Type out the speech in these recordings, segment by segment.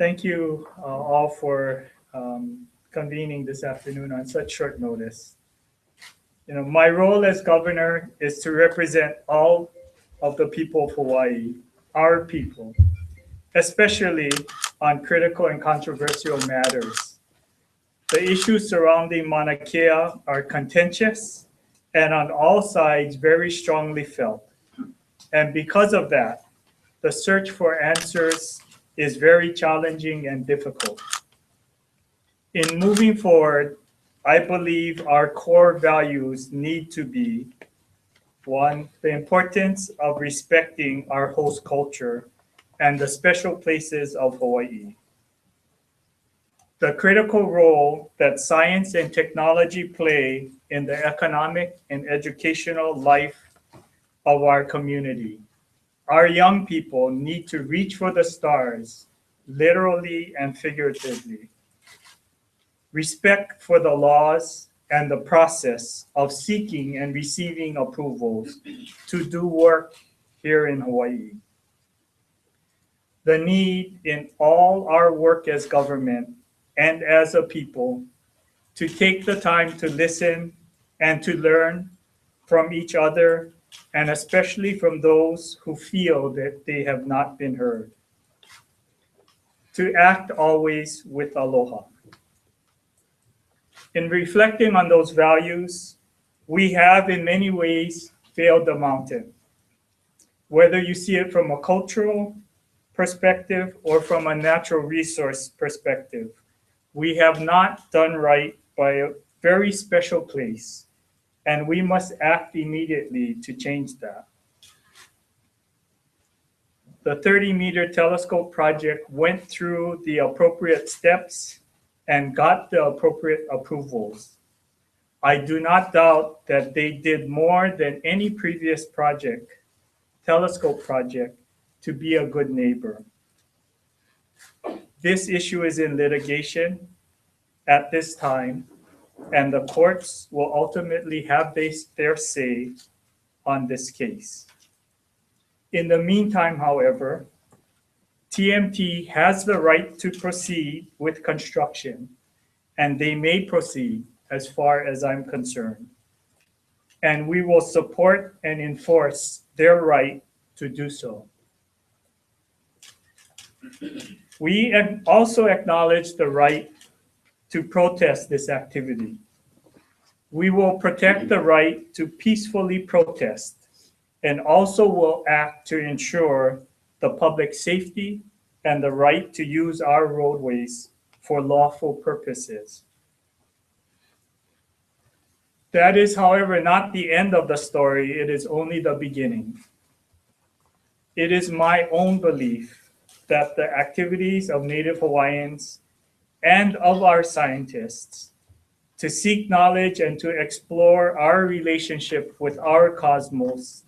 Thank you all for convening this afternoon on such short notice. My role as governor is to represent all of the people of Hawaii, our people, especially on critical and controversial matters. The issues surrounding Mauna Kea are contentious and on all sides very strongly felt. And because of that, the search for answers is very challenging and difficult. In moving forward, I believe our core values need to be: one, the importance of respecting our host culture and the special places of Hawaii. The critical role that science and technology play in the economic and educational life of our community. Our young people need to reach for the stars, literally and figuratively. Respect for the laws and the process of seeking and receiving approvals to do work here in Hawaii. The need in all our work as government and as a people to take the time to listen and to learn from each other, and especially from those who feel that they have not been heard. To act always with aloha. In reflecting on those values, we have in many ways failed the mountain. Whether you see it from a cultural perspective or from a natural resource perspective, we have not done right by a very special place, and we must act immediately to change that. The 30-meter telescope project went through the appropriate steps and got the appropriate approvals. I do not doubt that they did more than any previous telescope project, to be a good neighbor. This issue is in litigation at this time, and the courts will ultimately have their say on this case. In the meantime, however, TMT has the right to proceed with construction, and they may proceed as far as I'm concerned. And we will support and enforce their right to do so. We also acknowledge the right to protest this activity. We will protect the right to peacefully protest, and also will act to ensure the public safety and the right to use our roadways for lawful purposes. That is, however, not the end of the story. It is only the beginning. It is my own belief that the activities of Native Hawaiians and of our scientists to seek knowledge and to explore our relationship with our cosmos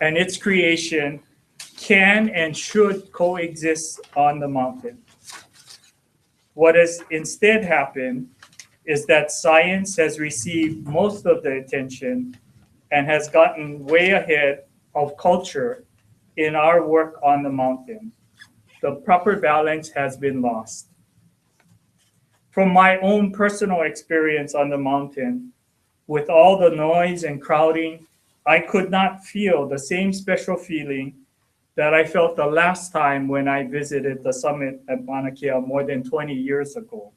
and its creation can and should coexist on the mountain. What has instead happened is that science has received most of the attention and has gotten way ahead of culture in our work on the mountain. The proper balance has been lost. From my own personal experience on the mountain, with all the noise and crowding, I could not feel the same special feeling that I felt the last time when I visited the summit at Mauna Kea more than 20 years ago.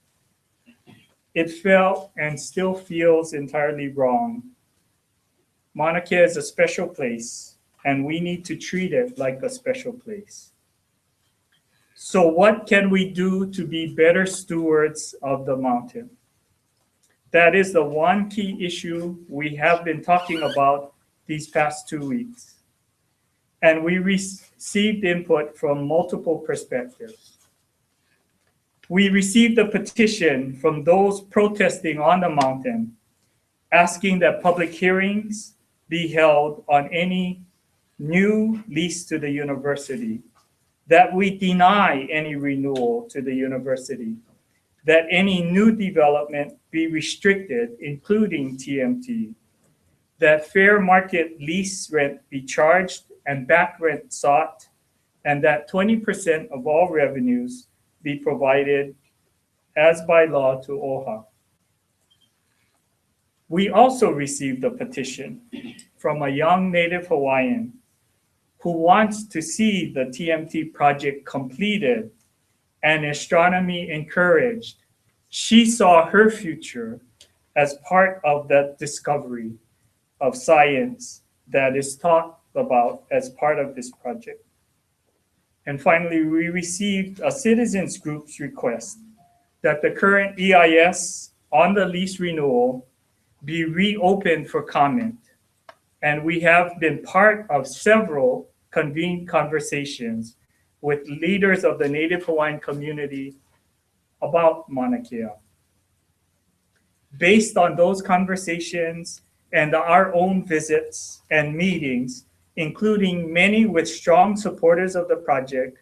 It felt and still feels entirely wrong. Mauna Kea is a special place, and we need to treat it like a special place. So what can we do to be better stewards of the mountain? That is the one key issue we have been talking about these past 2 weeks. And we received input from multiple perspectives. We received a petition from those protesting on the mountain, asking that public hearings be held on any new lease to the university, that we deny any renewal to the university, that any new development be restricted, including TMT, that fair market lease rent be charged and back rent sought, and that 20% of all revenues be provided as by law to OHA. We also received a petition from a young Native Hawaiian who wants to see the TMT project completed and astronomy encouraged. She saw her future as part of that discovery of science that is taught about as part of this project. And finally, we received a citizens group's request that the current EIS on the lease renewal be reopened for comment. And we have been part of several convened conversations with leaders of the Native Hawaiian community about Mauna Kea. Based on those conversations and our own visits and meetings, including many with strong supporters of the project,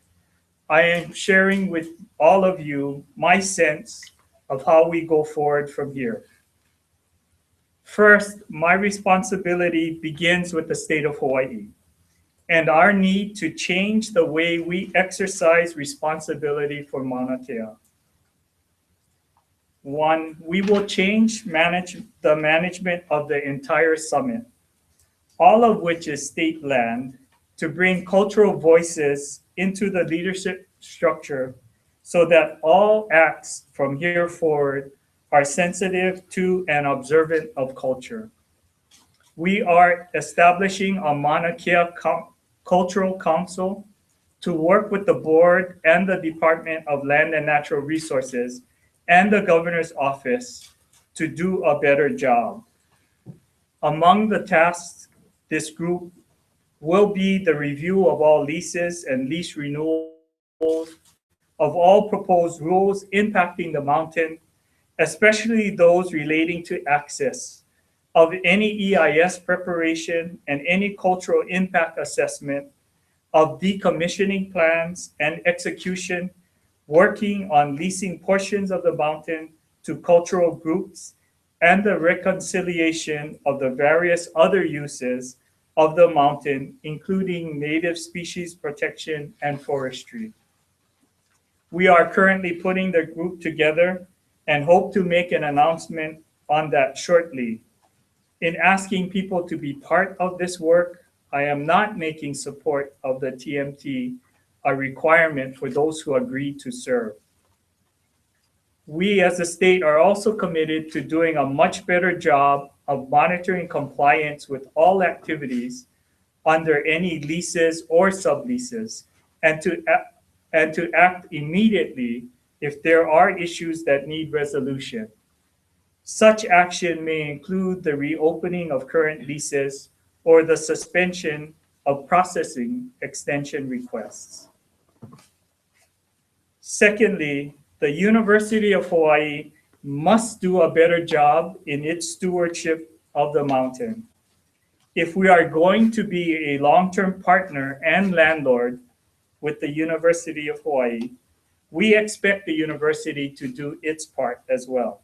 I am sharing with all of you my sense of how we go forward from here. First, my responsibility begins with the state of Hawaii and our need to change the way we exercise responsibility for Mauna Kea. One, we will change the management of the entire summit, all of which is state land, to bring cultural voices into the leadership structure so that all acts from here forward are sensitive to and observant of culture. We are establishing a Mauna Kea Cultural Council to work with the board and the Department of Land and Natural Resources and the governor's office to do a better job. Among the tasks, this group will be the review of all leases and lease renewals, of all proposed rules impacting the mountain, especially those relating to access, of any EIS preparation and any cultural impact assessment, of decommissioning plans and execution, working on leasing portions of the mountain to cultural groups, and the reconciliation of the various other uses of the mountain, including native species protection and forestry. We are currently putting the group together and hope to make an announcement on that shortly. In asking people to be part of this work, I am not making support of the TMT a requirement for those who agree to serve. We as a state are also committed to doing a much better job of monitoring compliance with all activities under any leases or subleases, and to act immediately if there are issues that need resolution. Such action may include the reopening of current leases or the suspension of processing extension requests. Secondly, the University of Hawaii must do a better job in its stewardship of the mountain. If we are going to be a long-term partner and landlord with the University of Hawaii, we expect the university to do its part as well.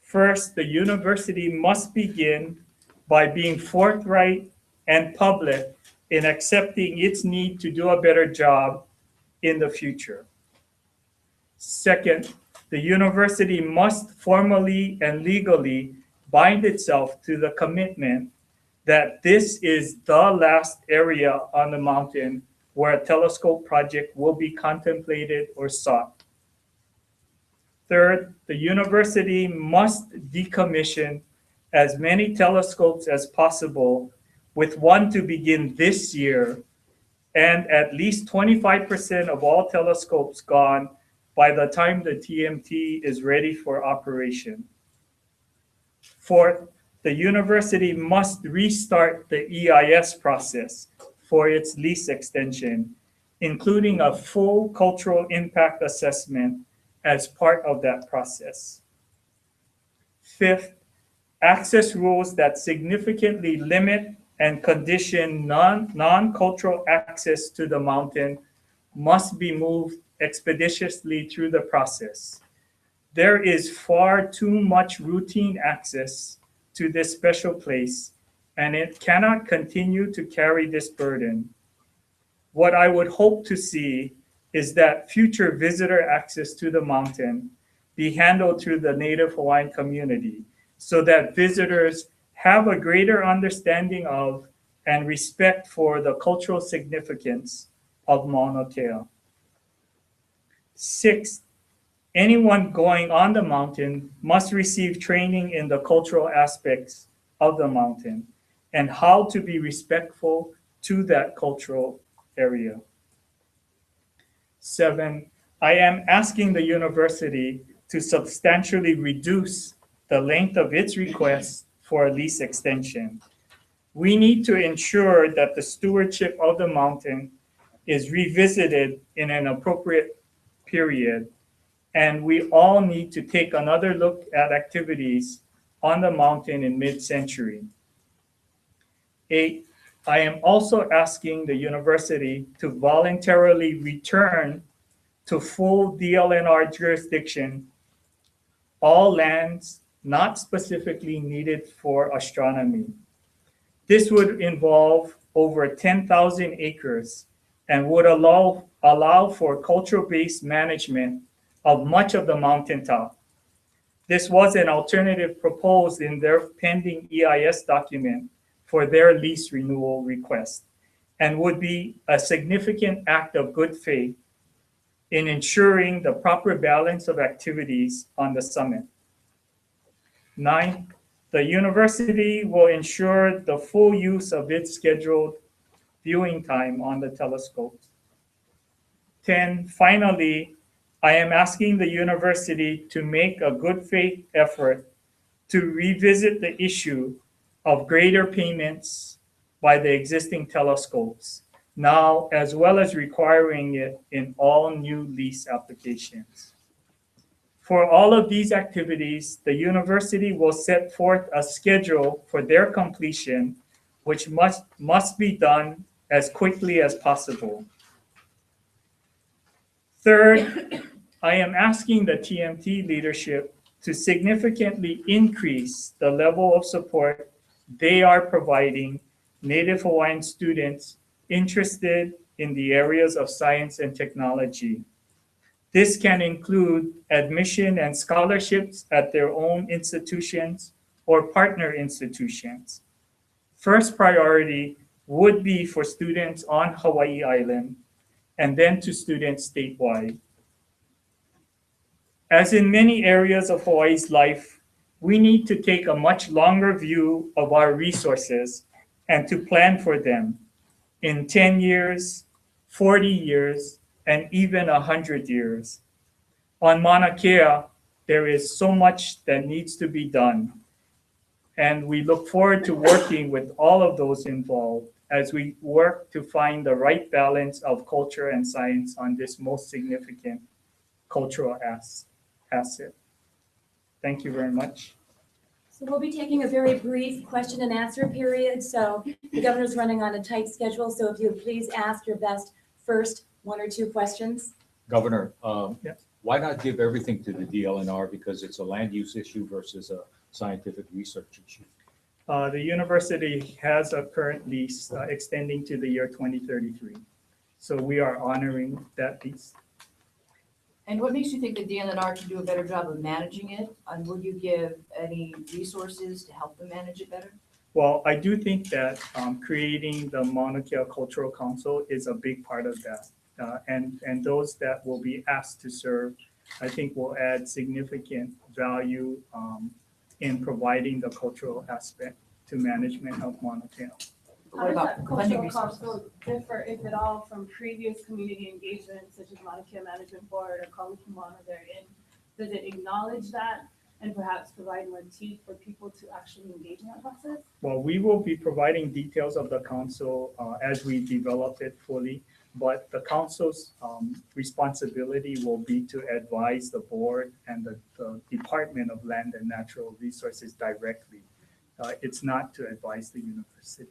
First, the university must begin by being forthright and public in accepting its need to do a better job in the future. Second, the university must formally and legally bind itself to the commitment that this is the last area on the mountain where a telescope project will be contemplated or sought. Third, the university must decommission as many telescopes as possible, with one to begin this year, and at least 25% of all telescopes gone by the time the TMT is ready for operation. Fourth, the university must restart the EIS process for its lease extension, including a full cultural impact assessment as part of that process. Fifth, access rules that significantly limit and condition non-cultural access to the mountain must be moved expeditiously through the process. There is far too much routine access to this special place, and it cannot continue to carry this burden. What I would hope to see is that future visitor access to the mountain be handled through the Native Hawaiian community so that visitors have a greater understanding of and respect for the cultural significance of Mauna Kea. Sixth, anyone going on the mountain must receive training in the cultural aspects of the mountain and how to be respectful to that cultural area. Seven, I am asking the university to substantially reduce the length of its request for a lease extension. We need to ensure that the stewardship of the mountain is revisited in an appropriate period, and we all need to take another look at activities on the mountain in mid-century. 8, I am also asking the university to voluntarily return to full DLNR jurisdiction all lands not specifically needed for astronomy. This would involve over 10,000 acres and would allow for cultural-based management of much of the mountaintop. This was an alternative proposed in their pending EIS document for their lease renewal request and would be a significant act of good faith in ensuring the proper balance of activities on the summit. 9, the university will ensure the full use of its scheduled viewing time on the telescopes. 10, finally, I am asking the university to make a good faith effort to revisit the issue of greater payments by the existing telescopes now, as well as requiring it in all new lease applications. For all of these activities, the university will set forth a schedule for their completion, which must be done as quickly as possible. Third, I am asking the TMT leadership to significantly increase the level of support they are providing Native Hawaiian students interested in the areas of science and technology. This can include admission and scholarships at their own institutions or partner institutions. First priority would be for students on Hawaii Island, and then to students statewide. As in many areas of Hawaii's life, we need to take a much longer view of our resources and to plan for them in 10 years, 40 years, and even 100 years. On Mauna Kea, there is so much that needs to be done, and we look forward to working with all of those involved as we work to find the right balance of culture and science on this most significant cultural asset. Thank you very much. So we'll be taking a very brief question and answer period. So the governor's running on a tight schedule. So if you would please ask your best first 1 or 2 questions. Governor, Yeah. why not give everything to the DLNR because it's a land use issue versus a scientific research issue? The university has a current lease extending to the year 2033. So we are honoring that lease. And what makes you think the DLNR can do a better job of managing it? And will you give any resources to help them manage it better? Well, I do think that creating the Mauna Kea Cultural Council is a big part of that. And those that will be asked to serve, I think will add significant value in providing the cultural aspect to management of Mauna Kea. What about How does that funding cultural resources? council differ, if at all, from previous community engagements such as Mauna Kea Management Board or Kalukumana therein? Does it acknowledge that and perhaps provide more teeth for people to actually engage in that process? Well, we will be providing details of the council as we develop it fully, but the council's responsibility will be to advise the board and the Department of Land and Natural Resources directly. It's not to advise the university.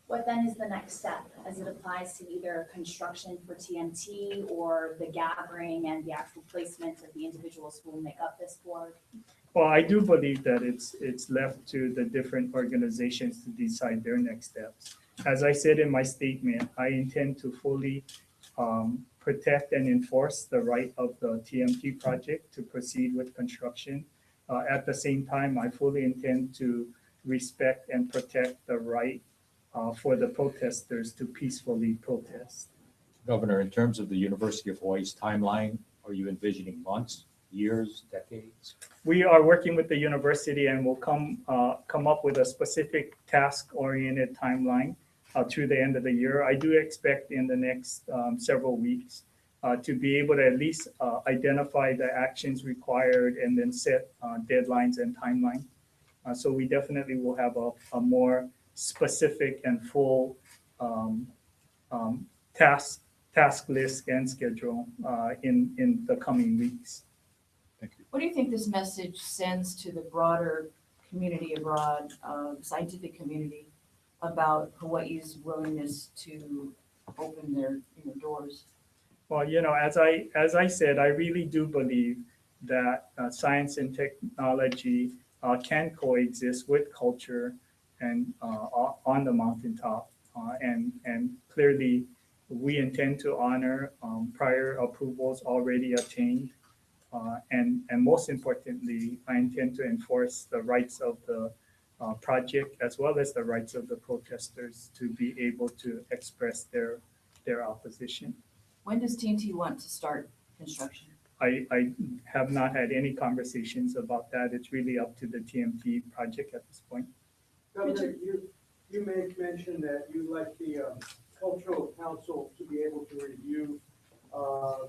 What then is the next step as it applies to either construction for TMT or the gathering and the actual placement of the individuals who will make up this board? Well, I do believe that it's left to the different organizations to decide their next steps. As I said in my statement, I intend to fully protect and enforce the right of the TMT project to proceed with construction. At the same time, I fully intend to respect and protect the right for the protesters to peacefully protest. Governor, in terms of the University of Hawaii's timeline, are you envisioning months, years, decades? We are working with the university and will come up with a specific task-oriented timeline through the end of the year. I do expect in the next several weeks to be able to at least identify the actions required and then set deadlines and timeline. So we definitely will have a more specific and full task list and schedule in the coming weeks. Thank you. What do you think this message sends to the broader community abroad, scientific community, about Hawaii's willingness to open their doors? Well, as I said, I really do believe that science and technology can coexist with culture and on the mountaintop. And clearly, we intend to honor prior approvals already obtained. And most importantly, I intend to enforce the rights of the project as well as the rights of the protesters to be able to express their opposition. When does TNT want to start construction? I have not had any conversations about that. It's really up to the TMT project at this point. Governor, you made mention that you'd like the cultural council to be able to review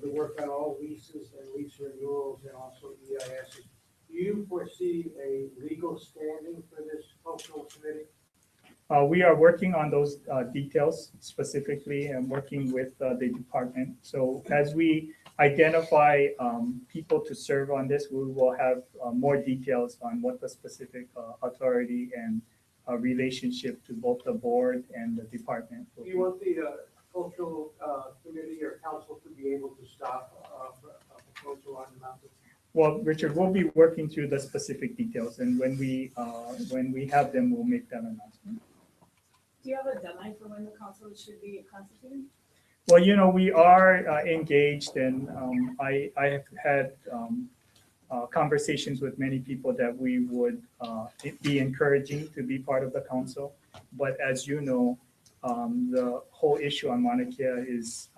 the work on all leases and lease renewals and also EISs. Do you foresee a legal standing for this cultural committee? We are working on those details specifically and working with the department. So as we identify people to serve on this, we will have more details on what the specific authority and relationship to both the board and the department will Do be. you want the cultural committee or council to be able to stop a proposal on the mountain? Well, Richard, we'll be working through the specific details, and when we have them, we'll make that announcement. Do you have a deadline for when the council should be constituted? Well, we are engaged, and I have had conversations with many people that we would be encouraging to be part of the council. But as you know, the whole issue on Mauna Kea is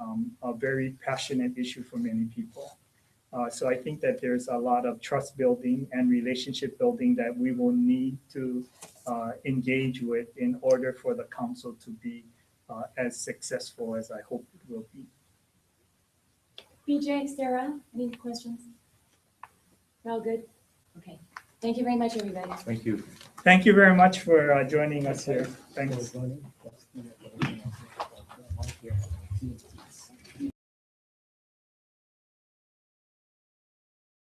a very passionate issue for many people. So I think that there's a lot of trust building and relationship building that we will need to engage with in order for the council to be as successful as I hope it will be. BJ, Sarah, any questions? We're all good? Okay. Thank you very much, everybody. Thank you. Thank you very much for joining us here. Thanks.